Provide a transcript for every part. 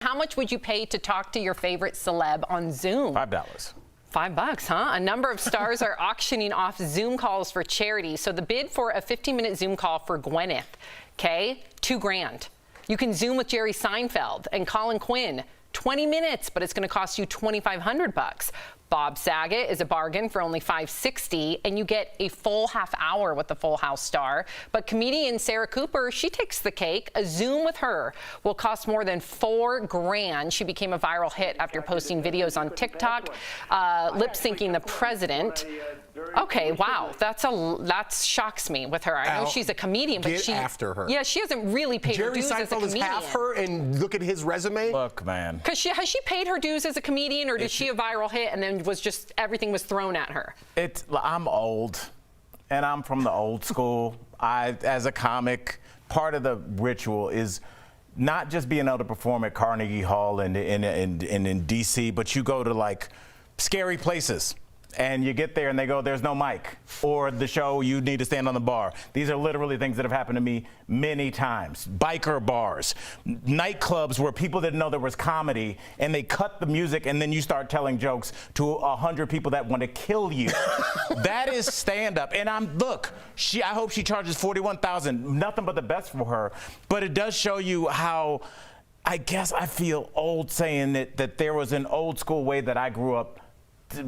How much would you pay to talk to your favorite celeb on Zoom? $5. $5, huh? A number of stars are auctioning off Zoom calls for charity. So the bid for a 15-minute Zoom call for Gwyneth, okay, $2 grand. You can Zoom with Jerry Seinfeld and Colin Quinn, 20 minutes, but it's going to cost you $2,500. Bob Saget is a bargain for only $560, and you get a full half hour with the Full House star. But comedian Sarah Cooper, she takes the cake. A Zoom with her will cost more than $4 grand. She became a viral hit after posting videos on TikTok, lip-syncing the president. Okay, wow, that shocks me with her. I know she's a comedian, but get after her. Yeah, she hasn't really paid her dues as a comedian. Jerry Seinfeld is half her, and look at his resume. Look, man. Because has she paid her dues as a comedian, or did she a viral hit and then was just everything was thrown at her? I'm old, and I'm from the old school. As a comic, part of the ritual is not just being able to perform at Carnegie Hall and in D.C., but you go to like scary places. And you get there and they go, there's no mic, or the show, you need to stand on the bar. These are literally things that have happened to me many times. Biker bars, nightclubs where people didn't know there was comedy, and they cut the music, and then you start telling jokes to 100 people that want to kill you. That is stand-up. And I hope she charges $41,000. Nothing but the best for her. But it does show you how, I guess I feel old saying that there was an old school way that I grew up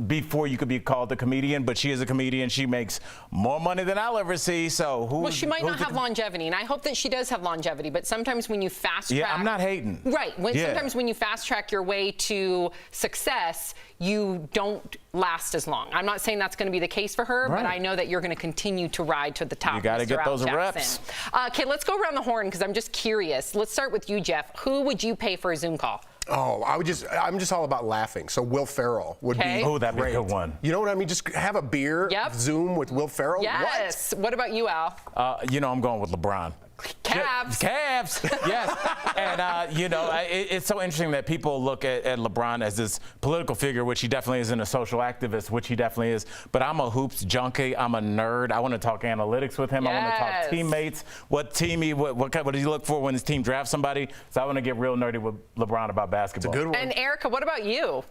before you could be called a comedian, but she is a comedian. She makes more money than I'll ever see. So well, she might not have longevity, and I hope that she does have longevity. But sometimes when you fast track, I'm not hating. Right. Sometimes when you fast track your way to success, you don't last as long. I'm not saying that's going to be the case for her, but I know that you're going to continue to ride to the top. You got to get those reps. Okay, let's go around the horn because I'm just curious. Let's start with you, Jeff. Who would you pay for a Zoom call? Oh, I'm just all about laughing. So Will Ferrell would be. Oh, that'd be a good one. You know what I mean? Just have a beer, Zoom with Will Ferrell. Yes. What about you, Al? I'm going with LeBron. Cavs. Yes. And, it's so interesting that people look at LeBron as this political figure, which he definitely is, and a social activist, which he definitely is. But I'm a hoops junkie. I'm a nerd. I want to talk analytics with him. I want to talk teammates. What does he look for when his team drafts somebody? So I want to get real nerdy with LeBron about basketball. It's a good one. And Erica, what about you?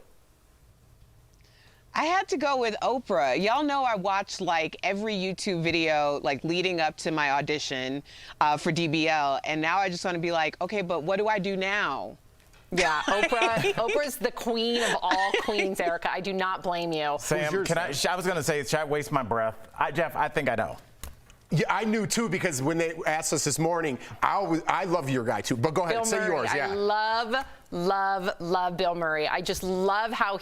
I had to go with Oprah. Y'all know I watched like every YouTube video like leading up to my audition for DBL, and now I just want to be like, okay, but what do I do now? Yeah, Oprah's the queen of all queens, Erica. I do not blame you. Sam, I was going to say, should I waste my breath? Jeff, I think I know. Yeah, I knew too, because when they asked us this morning, I love your guy too. But go ahead, say yours. Yeah. I love Bill Murray. I just love how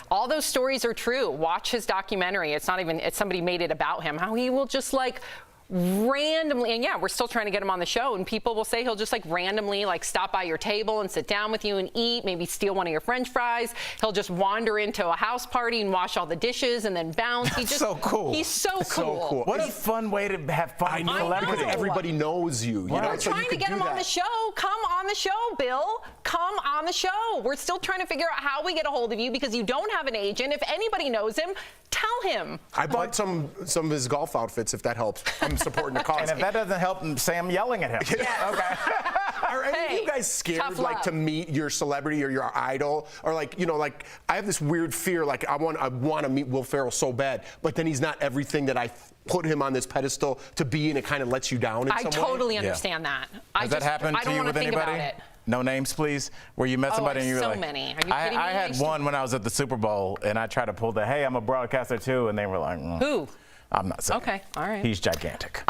all those stories are true. Watch his documentary. It's somebody made it about him. How he will just like randomly, and yeah, we're still trying to get him on the show, and people will say he'll just like randomly like stop by your table and sit down with you and eat, maybe steal one of your French fries. He'll just wander into a house party and wash all the dishes and then bounce. He's so cool. He's so cool. What a fun way to have fun. Celebrity. Everybody knows you. We're trying to get him on the show. Come on the show, Bill. Come on the show. We're still trying to figure out how we get a hold of you because you don't have an agent. If anybody knows him, tell him. I bought some of his golf outfits, if that helps. I'm supporting the cause. And if that doesn't help, Sam yelling at him. Yeah. Okay. Are any of you guys scared like to meet your celebrity or your idol? Or like, like I have this weird fear, like I want to meet Will Ferrell so bad, but then he's not everything that I put him on this pedestal to be, and it kind of lets you down in some way. I totally understand that. Has that happened to you with anybody? No names, please. Where you met somebody and you were like, many. Are you kidding me? I had one when I was at the Super Bowl, and I tried to pull the, hey, I'm a broadcaster too, and they were like, who? I'm not saying. Okay, all right. He's gigantic.